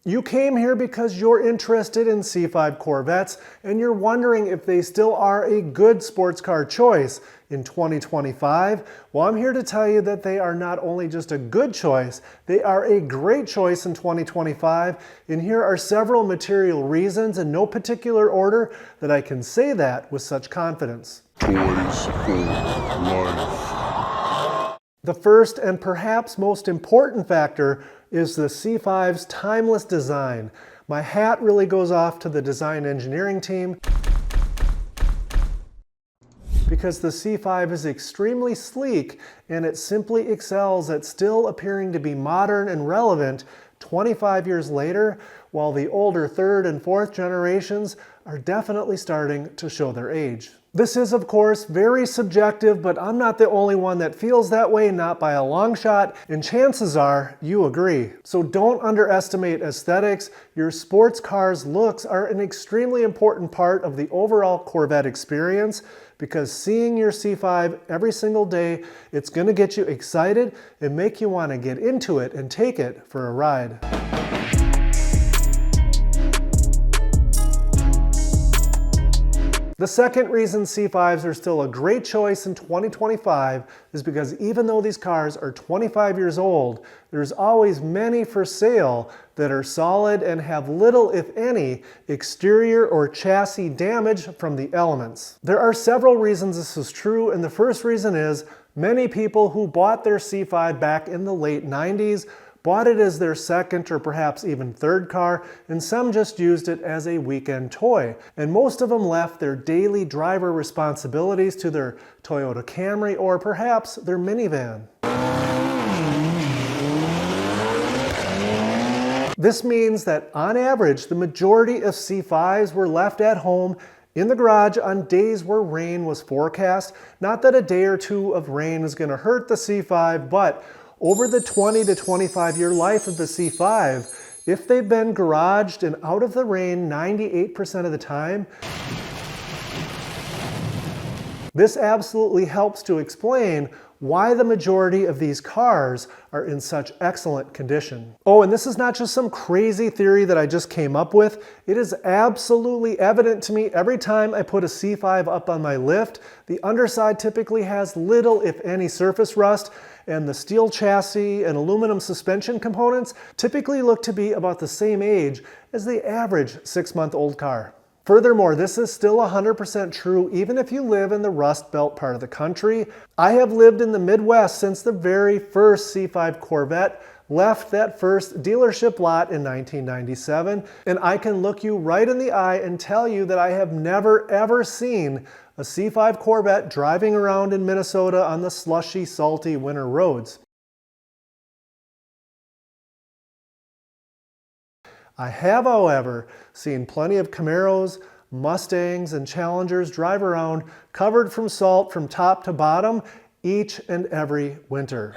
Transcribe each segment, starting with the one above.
You came here because you're interested in C5 Corvettes and you're wondering if they still are a good sports car choice in 2025. Well, I'm here to tell you that they are not only just a good choice, they are a great choice in 2025. And here are several material reasons in no particular order that I can say that with such confidence. Toys for life. The first and perhaps most important factor is the C5's timeless design. My hat really goes off to the design engineering team because the C5 is extremely sleek and it simply excels at still appearing to be modern and relevant 25 years later, while the older third and fourth generations are definitely starting to show their age. This is, of course, very subjective, but I'm not the only one that feels that way, not by a long shot, and chances are you agree. So don't underestimate aesthetics. Your sports car's looks are an extremely important part of the overall Corvette experience, because seeing your C5 every single day, it's going to get you excited and make you want to get into it and take it for a ride. The second reason C5s are still a great choice in 2025 is because even though these cars are 25 years old, there's always many for sale that are solid and have little, if any, exterior or chassis damage from the elements. There are several reasons this is true, and the first reason is many people who bought their C5 back in the late 90s bought it as their second or perhaps even third car, and some just used it as a weekend toy. And most of them left their daily driver responsibilities to their Toyota Camry or perhaps their minivan. This means that on average, the majority of C5s were left at home in the garage on days where rain was forecast. Not that a day or two of rain is going to hurt the C5, but over the 20 to 25 year life of the C5, if they've been garaged and out of the rain 98% of the time, this absolutely helps to explain why the majority of these cars are in such excellent condition. Oh, and this is not just some crazy theory that I just came up with. It is absolutely evident to me every time I put a C5 up on my lift. The underside typically has little, if any, surface rust, and the steel chassis and aluminum suspension components typically look to be about the same age as the average 6-month-old car. Furthermore, this is still 100% true even if you live in the Rust Belt part of the country. I have lived in the Midwest since the very first C5 Corvette left that first dealership lot in 1997, and I can look you right in the eye and tell you that I have never ever seen a C5 Corvette driving around in Minnesota on the slushy, salty winter roads. I have, however, seen plenty of Camaros, Mustangs, and Challengers drive around covered from salt from top to bottom each and every winter.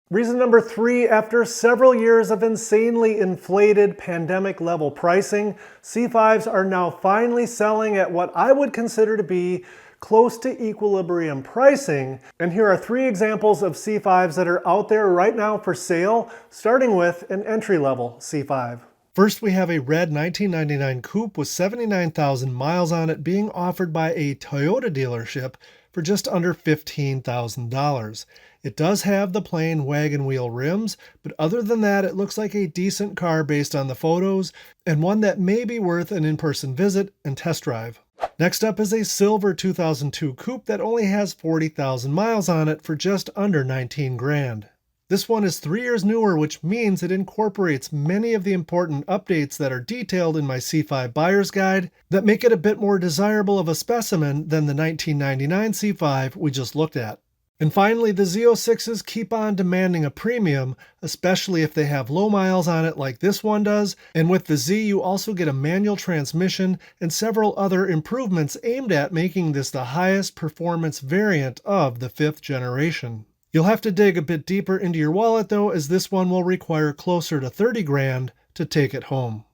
Reason number 3, after several years of insanely inflated pandemic-level pricing, C5s are now finally selling at what I would consider to be close to equilibrium pricing. And here are 3 examples of C5s that are out there right now for sale, starting with an entry-level C5. First, we have a red 1999 coupe with 79,000 miles on it being offered by a Toyota dealership for just under $15,000. It does have the plain wagon wheel rims, but other than that, it looks like a decent car based on the photos, and one that may be worth an in-person visit and test drive. Next up is a silver 2002 coupe that only has 40,000 miles on it for just under 19 grand. This one is 3 years newer, which means it incorporates many of the important updates that are detailed in my C5 buyer's guide that make it a bit more desirable of a specimen than the 1999 C5 we just looked at. And finally, the Z06s keep on demanding a premium, especially if they have low miles on it like this one does. And with the Z, you also get a manual transmission and several other improvements aimed at making this the highest performance variant of the 5th generation. You'll have to dig a bit deeper into your wallet though, as this one will require closer to 30 grand to take it home.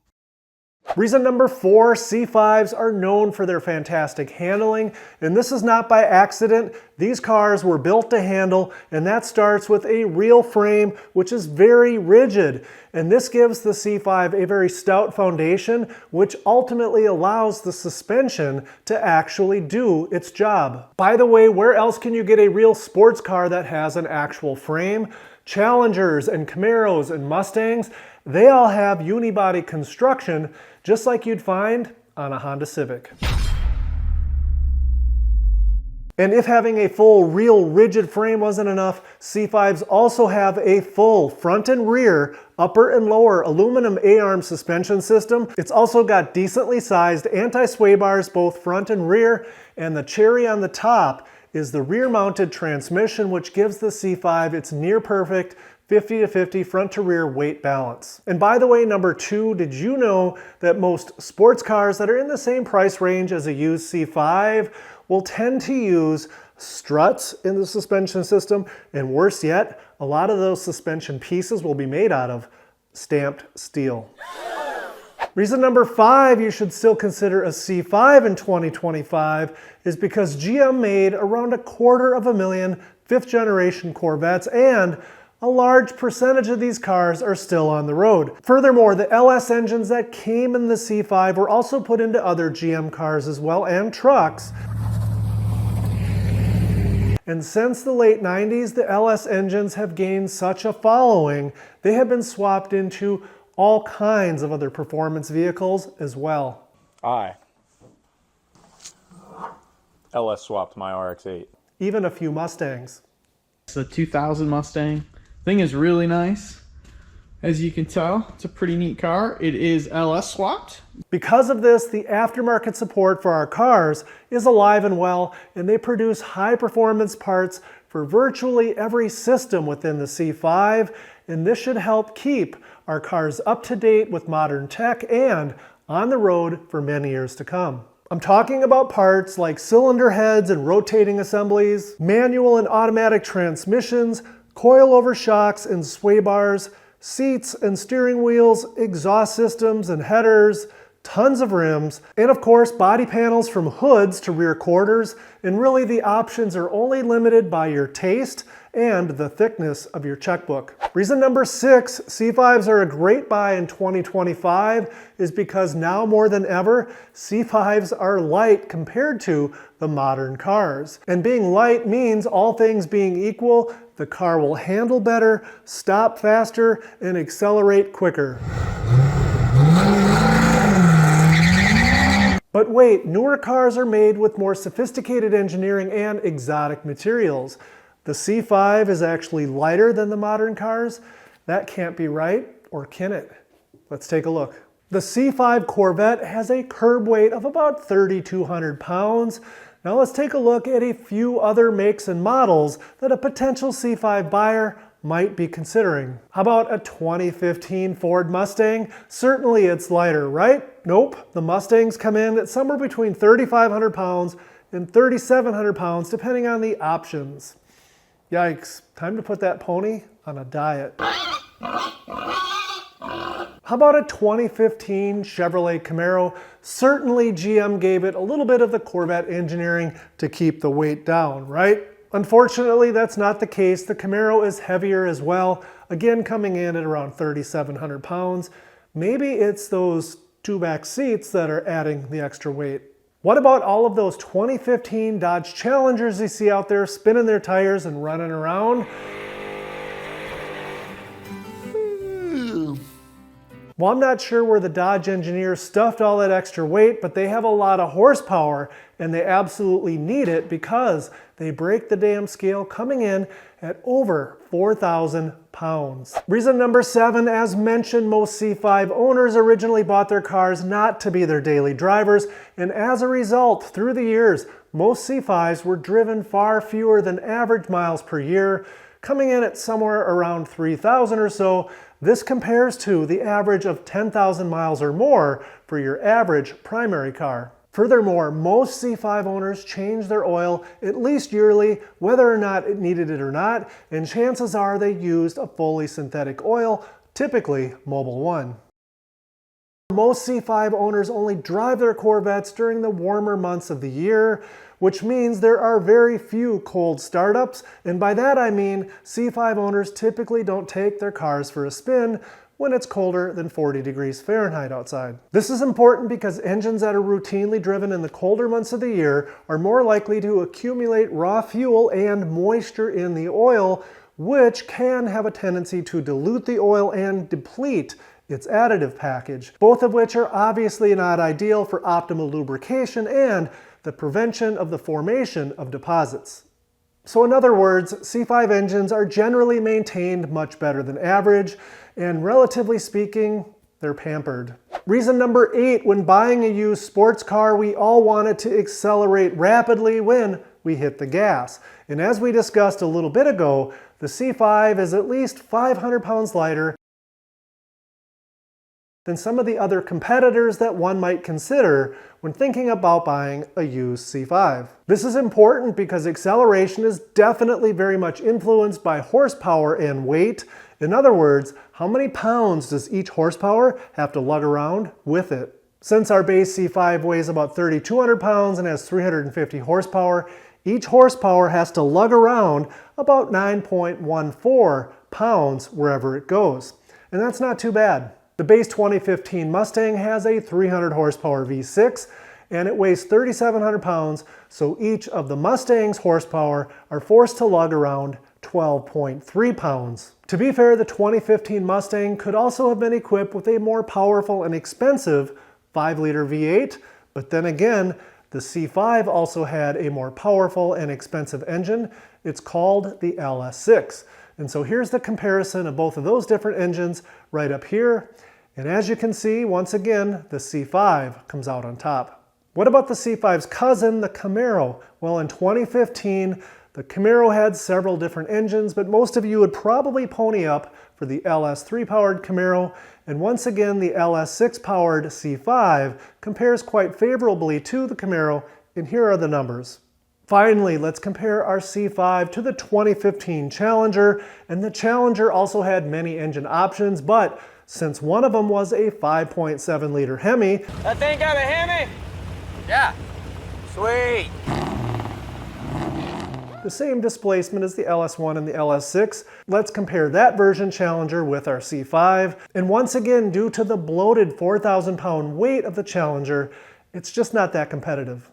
Reason number 4, C5s are known for their fantastic handling, and this is not by accident. These cars were built to handle, and that starts with a real frame, which is very rigid. And this gives the C5 a very stout foundation, which ultimately allows the suspension to actually do its job. By the way, where else can you get a real sports car that has an actual frame? Challengers and Camaros and Mustangs, they all have unibody construction, just like you'd find on a Honda Civic. And if having a full, real rigid frame wasn't enough, C5s also have a full front and rear, upper and lower aluminum A-arm suspension system. It's also got decently sized anti-sway bars, both front and rear, and the cherry on the top is the rear-mounted transmission, which gives the C5 its near-perfect 50-50 front-to-rear weight balance. And by the way, number 2, did you know that most sports cars that are in the same price range as a used C5 will tend to use struts in the suspension system, and worse yet, a lot of those suspension pieces will be made out of stamped steel. Reason number 5 you should still consider a C5 in 2025 is because GM made around 250,000 fifth-generation Corvettes, and a large percentage of these cars are still on the road. Furthermore, the LS engines that came in the C5 were also put into other GM cars as well, and trucks. And since the late 90s, the LS engines have gained such a following, they have been swapped into all kinds of other performance vehicles as well. LS swapped my RX-8. Even a few Mustangs. It's a 2000 Mustang. Thing is really nice. As you can tell, it's a pretty neat car. It is LS swapped. Because of this, the aftermarket support for our cars is alive and well, and they produce high performance parts for virtually every system within the C5, and this should help keep our cars up to date with modern tech and on the road for many years to come. I'm talking about parts like cylinder heads and rotating assemblies, manual and automatic transmissions, coilover shocks and sway bars, seats and steering wheels, exhaust systems and headers, tons of rims, and of course body panels from hoods to rear quarters, and really the options are only limited by your taste and the thickness of your checkbook. Reason number 6, C5s are a great buy in 2025 is because now more than ever, C5s are light compared to the modern cars. And being light means, all things being equal, the car will handle better, stop faster, and accelerate quicker. But wait, newer cars are made with more sophisticated engineering and exotic materials. The C5 is actually lighter than the modern cars. That can't be right, or can it? Let's take a look. The C5 Corvette has a curb weight of about 3,200 pounds. Now let's take a look at a few other makes and models that a potential C5 buyer might be considering. How about a 2015 Ford Mustang? Certainly it's lighter, right? Nope. The Mustangs come in at somewhere between 3,500 pounds and 3,700 pounds, depending on the options. Yikes, time to put that pony on a diet. How about a 2015 Chevrolet Camaro? Certainly GM gave it a little bit of the Corvette engineering to keep the weight down, right? Unfortunately, that's not the case. The Camaro is heavier as well, again coming in at around 3,700 pounds. Maybe it's those 2 back seats that are adding the extra weight. What about all of those 2015 Dodge Challengers you see out there spinning their tires and running around? Well, I'm not sure where the Dodge engineers stuffed all that extra weight, but they have a lot of horsepower and they absolutely need it because they break the damn scale coming in at over 4,000 pounds. Reason number 7, as mentioned, most C5 owners originally bought their cars not to be their daily drivers, and as a result, through the years, most C5s were driven far fewer than average miles per year, coming in at somewhere around 3,000 or so. This compares to the average of 10,000 miles or more for your average primary car. Furthermore, most C5 owners change their oil at least yearly, whether or not it needed it or not, and chances are they used a fully synthetic oil, typically Mobil 1. Most C5 owners only drive their Corvettes during the warmer months of the year, which means there are very few cold startups, and by that I mean C5 owners typically don't take their cars for a spin when it's colder than 40 degrees Fahrenheit outside. This is important because engines that are routinely driven in the colder months of the year are more likely to accumulate raw fuel and moisture in the oil, which can have a tendency to dilute the oil and deplete its additive package, both of which are obviously not ideal for optimal lubrication and the prevention of the formation of deposits. So in other words, C5 engines are generally maintained much better than average, and relatively speaking, they're pampered. Reason number 8, when buying a used sports car, we all want it to accelerate rapidly when we hit the gas. And as we discussed a little bit ago, the C5 is at least 500 pounds lighter than some of the other competitors that one might consider when thinking about buying a used C5. This is important because acceleration is definitely very much influenced by horsepower and weight. In other words, how many pounds does each horsepower have to lug around with it? Since our base C5 weighs about 3,200 pounds and has 350 horsepower, each horsepower has to lug around about 9.14 pounds wherever it goes. And that's not too bad. The base 2015 Mustang has a 300 horsepower V6 and it weighs 3,700 pounds, so each of the Mustang's horsepower are forced to lug around 12.3 pounds. To be fair, the 2015 Mustang could also have been equipped with a more powerful and expensive 5-liter V8, but then again, the C5 also had a more powerful and expensive engine. It's called the LS6. And so here's the comparison of both of those different engines right up here. And as you can see, once again, the C5 comes out on top. What about the C5's cousin, the Camaro? Well, in 2015, the Camaro had several different engines, but most of you would probably pony up for the LS3 powered Camaro. And once again, the LS6 powered C5 compares quite favorably to the Camaro, and here are the numbers. Finally, let's compare our C5 to the 2015 Challenger, and the Challenger also had many engine options, but since one of them was a 5.7 liter Hemi. That thing got a Hemi? Yeah. Sweet. The same displacement as the LS1 and the LS6. Let's compare that version Challenger with our C5. And once again, due to the bloated 4,000 pound weight of the Challenger, it's just not that competitive.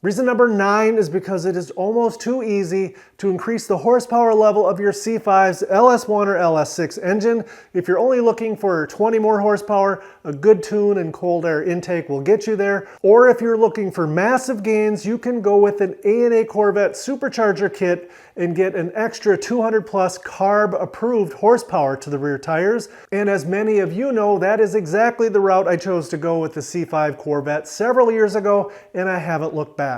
Reason number 9 is because it is almost too easy to increase the horsepower level of your C5's LS1 or LS6 engine. If you're only looking for 20 more horsepower, a good tune and cold air intake will get you there. Or if you're looking for massive gains, you can go with an A&A Corvette Supercharger Kit and get an extra 200 plus carb approved horsepower to the rear tires. And as many of you know, that is exactly the route I chose to go with the C5 Corvette several years ago, and I haven't looked back.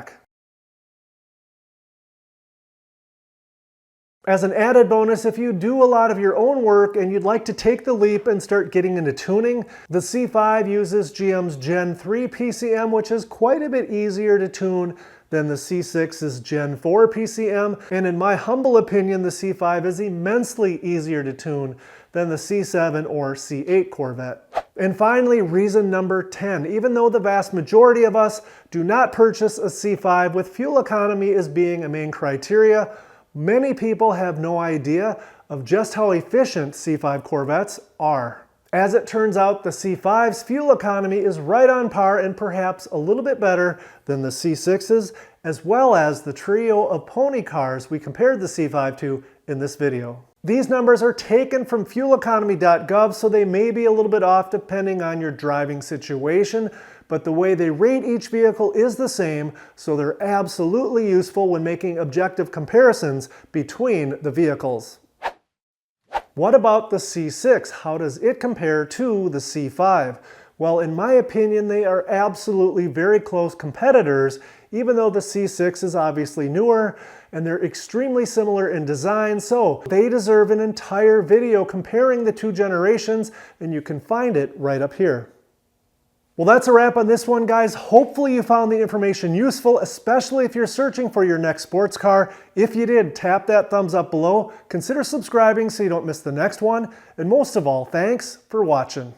As an added bonus, if you do a lot of your own work and you'd like to take the leap and start getting into tuning, the C5 uses GM's Gen 3 PCM, which is quite a bit easier to tune than the C6's Gen 4 PCM, and in my humble opinion, the C5 is immensely easier to tune than the C7 or C8 Corvette. And finally, reason number 10. Even though the vast majority of us do not purchase a C5 with fuel economy as being a main criteria, many people have no idea of just how efficient C5 Corvettes are. As it turns out, the C5's fuel economy is right on par and perhaps a little bit better than the C6's, as well as the trio of pony cars we compared the C5 to in this video. These numbers are taken from fueleconomy.gov, so they may be a little bit off depending on your driving situation, but the way they rate each vehicle is the same, so they're absolutely useful when making objective comparisons between the vehicles. What about the C6? How does it compare to the C5? Well, in my opinion, they are absolutely very close competitors, even though the C6 is obviously newer, and they're extremely similar in design, so they deserve an entire video comparing the two generations, and you can find it right up here. Well, that's a wrap on this one, guys. Hopefully you found the information useful, especially if you're searching for your next sports car. If you did, tap that thumbs up below. Consider subscribing so you don't miss the next one. And most of all, thanks for watching.